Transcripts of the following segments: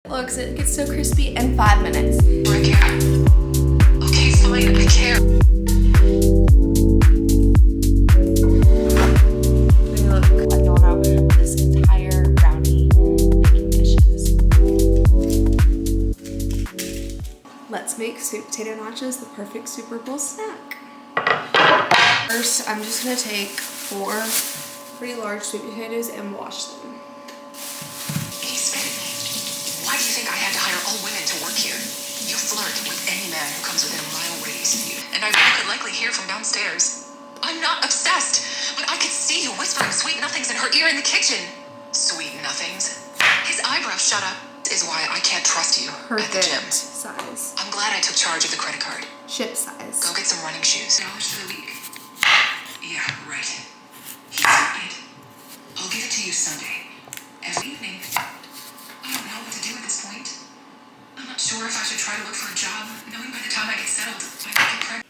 Looks, it gets so crispy in 5 minutes. I care. Okay, fine, I care. Look, I don't know this entire brownie making dishes. Let's make sweet potato nachos the perfect Super Bowl snack. First, I'm just gonna take 4 pretty large sweet potatoes and wash them. Why do you think I had to hire all women to work here? You flirt with any man who comes within a mile radius of you, and I could likely hear from downstairs. I'm not obsessed, but I could see you whispering sweet nothings in her ear in the kitchen. Sweet nothings. His eyebrows shut up is why I can't trust you at the gym. Size. I'm glad I took charge of the credit card. Ship size. Go get some running shoes. $1 for the week. Yeah, right. He's it. I'll give it to you Sunday. Every evening. I don't know what to do at this point. I'm not sure if I should try to look for a job, knowing by the time I get settled, I might get pregnant.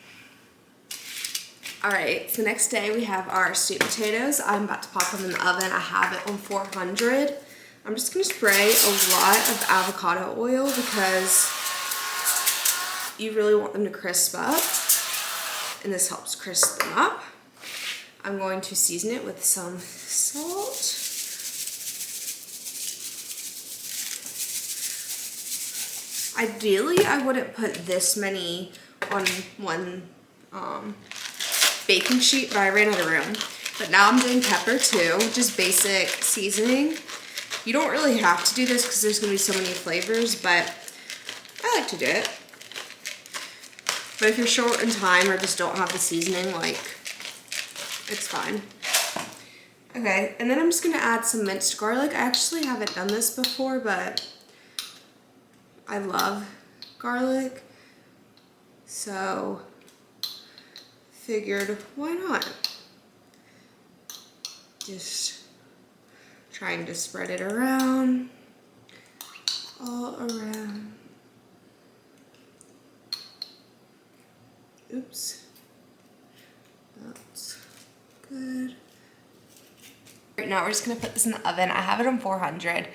Alright, so next day we have our sweet potatoes. I'm about to pop them in the oven. I have it on 400. I'm just going to spray a lot of avocado oil because you really want them to crisp up. And this helps crisp them up. I'm going to season it with some salt. Ideally, I wouldn't put this many on one baking sheet, but I ran out of room. But now I'm doing pepper too, just basic seasoning. You don't really have to do this because there's gonna be so many flavors, but I like to do it. But if you're short in time or just don't have the seasoning, like, it's fine. Okay, and then I'm just gonna add some minced garlic. I actually haven't done this before, but I love garlic, so figured why not? Just trying to spread it around, all around. Oops, that's good. Right now we're just gonna put this in the oven. I have it on 400.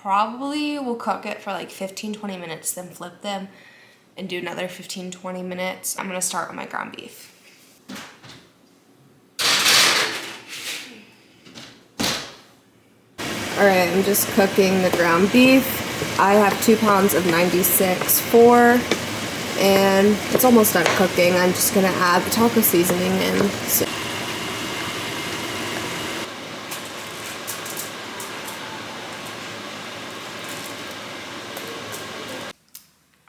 Probably will cook it for like 15-20 minutes, then flip them and do another 15-20 minutes. I'm gonna start with my ground beef. All right, I'm just cooking the ground beef. I have 2 pounds of 96.4 and it's almost done cooking. I'm just gonna add the taco seasoning in.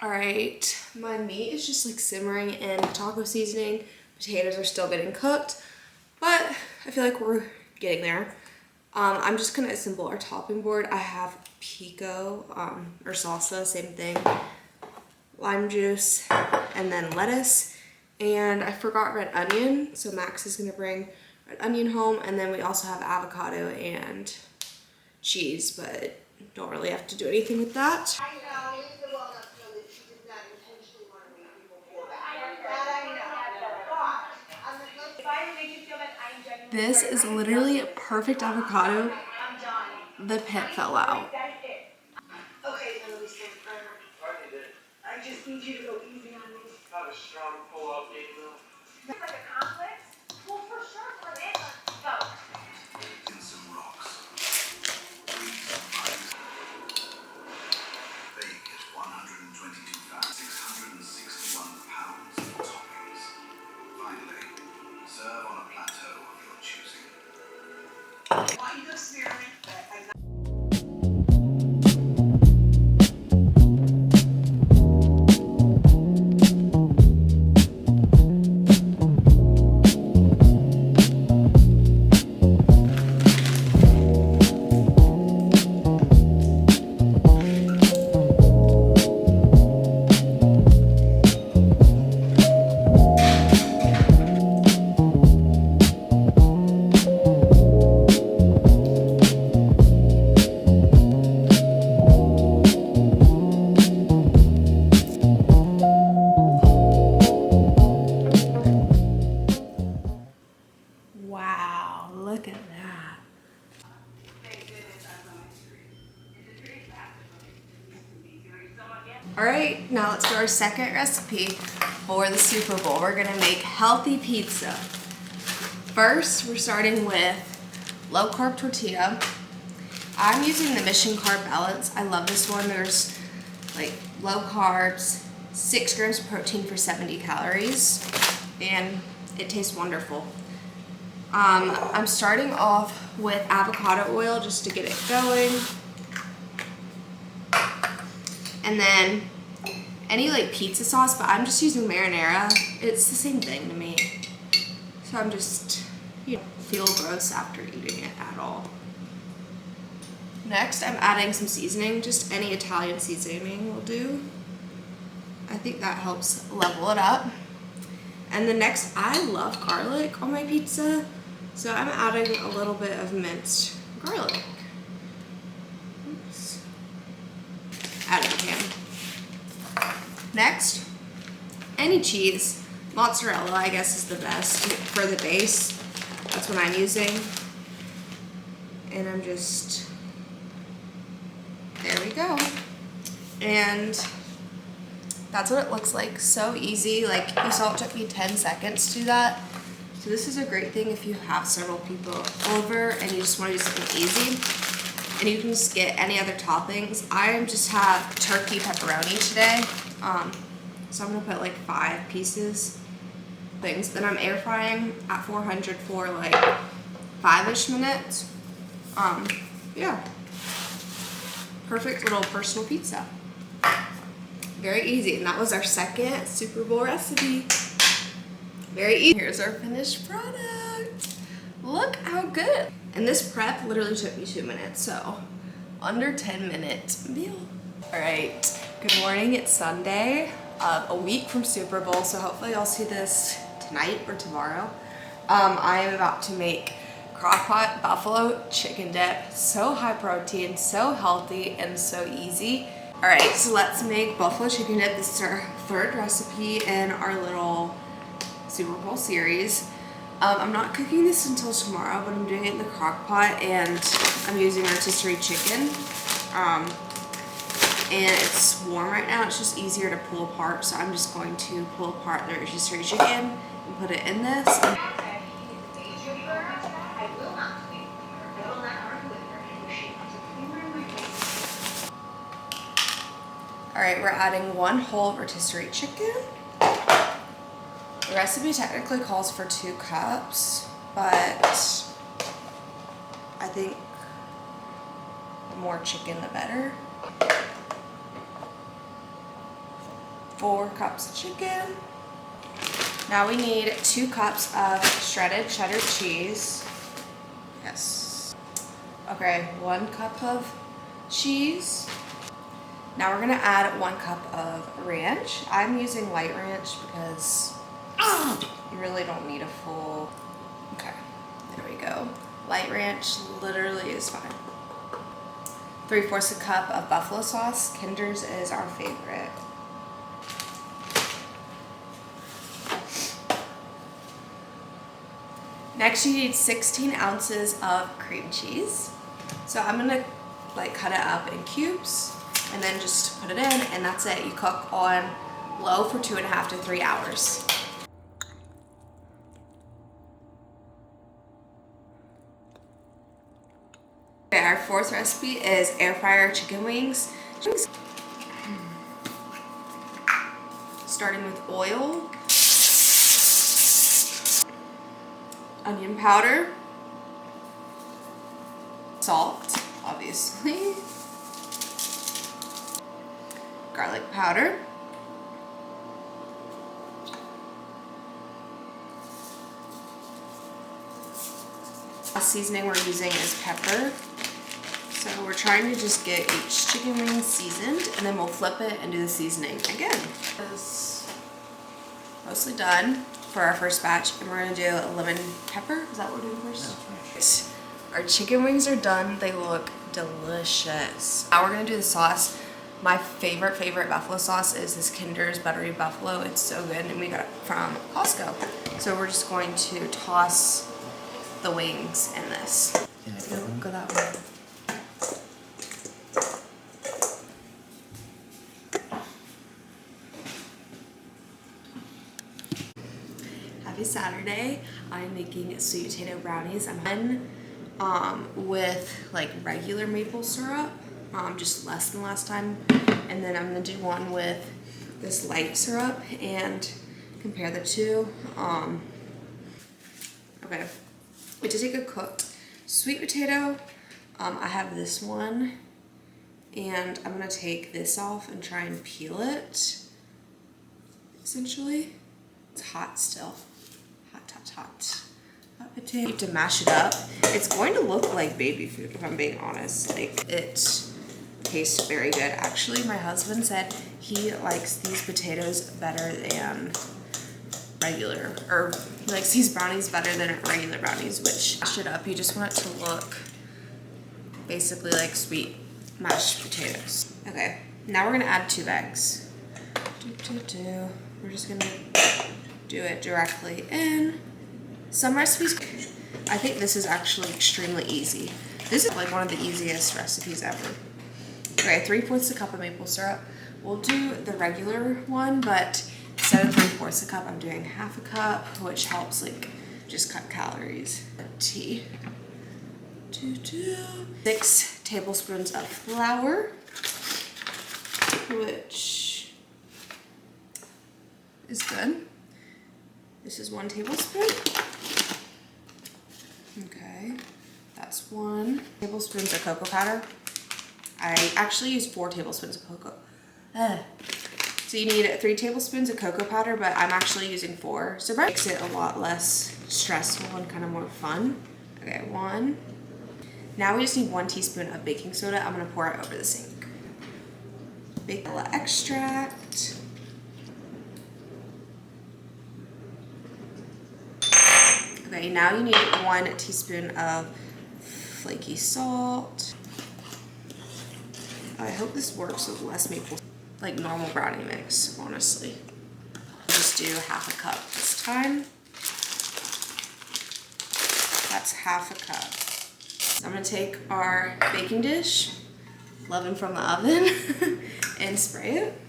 Alright, my meat is just like simmering in taco seasoning. Potatoes are still getting cooked, but I feel like we're getting there. I'm just gonna assemble our topping board. I have pico, or salsa, same thing, lime juice, and then lettuce. And I forgot red onion, so Max is gonna bring red onion home. And then we also have avocado and cheese, but don't really have to do anything with that. This is literally a perfect avocado. The pit fell out. Okay, then we stand firm. I just need you to go easy on me. Have a strong pull-up game though. Like a conflict? Well, for sure, for it. Go. In some rocks. Bake at 122,661 pounds of toppings. Finally, serve on a plateau of your choosing. I want you to experiment, but I'm not. All right, now let's do our second recipe for the Super Bowl. We're gonna make healthy pizza. First, we're starting with low carb tortilla. I'm using the Mission Carb Balance. I love this one. There's like low carbs, 6 grams of protein for 70 calories, and it tastes wonderful. I'm starting off with avocado oil just to get it going. And then any like pizza sauce, but I'm just using marinara. It's the same thing to me. So I'm just, feel gross after eating it at all. Next, I'm adding some seasoning. Just any Italian seasoning will do. I think that helps level it up. And the next, I love garlic on my pizza. So I'm adding a little bit of minced garlic. Oops. Add it again. Next, any cheese. Mozzarella, I guess, is the best for the base. That's what I'm using. And I'm just, there we go. And that's what it looks like. So easy. Like you saw, it took me 10 seconds to do that. So this is a great thing if you have several people over and you just want to do something easy. And you can just get any other toppings. I just have turkey pepperoni today. So I'm gonna put like 5 pieces things. Then I'm air frying at 400 for like 5-ish minutes. Yeah. Perfect little personal pizza. Very easy. And that was our second Super Bowl recipe. Very easy. Here's our finished product. Look how good. And this prep literally took me 2 minutes, so under 10-minute meal. All right, good morning, it's Sunday, a week from Super Bowl, so hopefully I'll see this tonight or tomorrow. I am about to make crock-pot buffalo chicken dip. So high protein, so healthy, and so easy. All right, so let's make buffalo chicken dip. This is our 3rd recipe in our little Super Bowl series. I'm not cooking this until tomorrow, but I'm doing it in the crock pot, and I'm using rotisserie chicken. And it's warm right now. It's just easier to pull apart, so I'm just going to pull apart the rotisserie chicken and put it in this. All right, we're adding 1 whole rotisserie chicken. The recipe technically calls for 2 cups, but I think the more chicken, the better. 4 cups of chicken. Now we need 2 cups of shredded cheddar cheese. Yes. Okay, 1 cup of cheese. Now we're gonna add 1 cup of ranch. I'm using light ranch because you really don't need a full, okay, there we go. Light ranch literally is fine. 3/4 a cup of buffalo sauce. Kinder's is our favorite. Next you need 16 ounces of cream cheese. So I'm gonna like cut it up in cubes and then just put it in, and that's it. You cook on low for 2.5 to 3 hours. Okay, our 4th recipe is air fryer chicken wings. Starting with oil, onion powder, salt, obviously, garlic powder, the seasoning we're using is pepper. So we're trying to just get each chicken wing seasoned, and then we'll flip it and do the seasoning again. It's mostly done for our first batch, and we're gonna do a lemon pepper. Is that what we're doing first? Yes. Our chicken wings are done. They look delicious. Now we're gonna do the sauce. My favorite buffalo sauce is this Kinder's Buttery Buffalo. It's so good, and we got it from Costco. So we're just going to toss the wings in this. Go that way. Happy Saturday. I'm making sweet potato brownies. I'm with like regular maple syrup, just less than last time. And then I'm gonna do one with this light syrup and compare the two. Okay, to take a cooked sweet potato, I have this one, and I'm gonna take this off and try and peel it, essentially. It's hot still, hot. Hot potato. You have to mash it up. It's going to look like baby food, if I'm being honest. Like, it tastes very good. Actually, my husband said he likes these potatoes better than regular, or he likes these brownies better than regular brownies, which mash it up. You just want it to look basically like sweet mashed potatoes. Okay, now we're gonna add 2 eggs. We're just gonna do it directly in. Some recipes, I think this is actually extremely easy. This is like one of the easiest recipes ever. Okay, 3/4 a cup of maple syrup. We'll do the regular one, but instead of 3/4 a cup, I'm doing 1/2 a cup, which helps like just cut calories. Tea. 6 tablespoons of flour, which is good. This is 1 tablespoon. Okay, that's 1 tablespoon of cocoa powder. I actually use 4 tablespoons of cocoa. So you need 3 tablespoons of cocoa powder, but I'm actually using 4. So that makes it a lot less stressful and kind of more fun. Okay, 1. Now we just need 1 teaspoon of baking soda. I'm gonna pour it over the sink. Vanilla extract. Okay, now you need 1 teaspoon of flaky salt. I hope this works with less maple, like normal brownie mix, honestly. I'll just do 1/2 a cup this time. That's 1/2 a cup. So I'm gonna take our baking dish, oven from the oven, and spray it.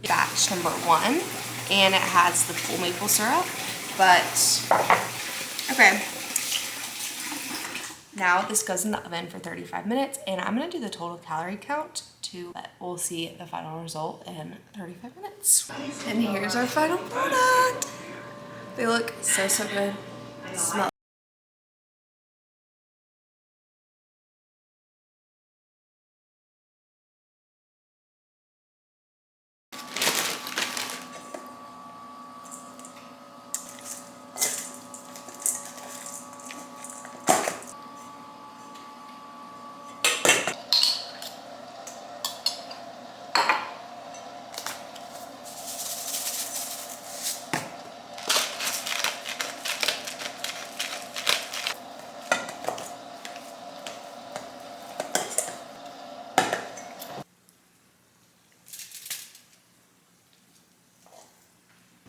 Batch number 1, and it has the full maple syrup, but okay. Now this goes in the oven for 35 minutes, and I'm gonna do the total calorie count too, but we'll see the final result in 35 minutes. And here's our final product. They look so good. Smell.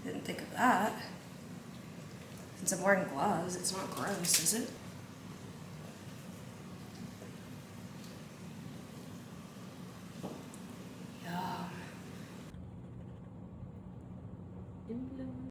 Didn't think of that. Since I'm wearing gloves, it's not gross, is it?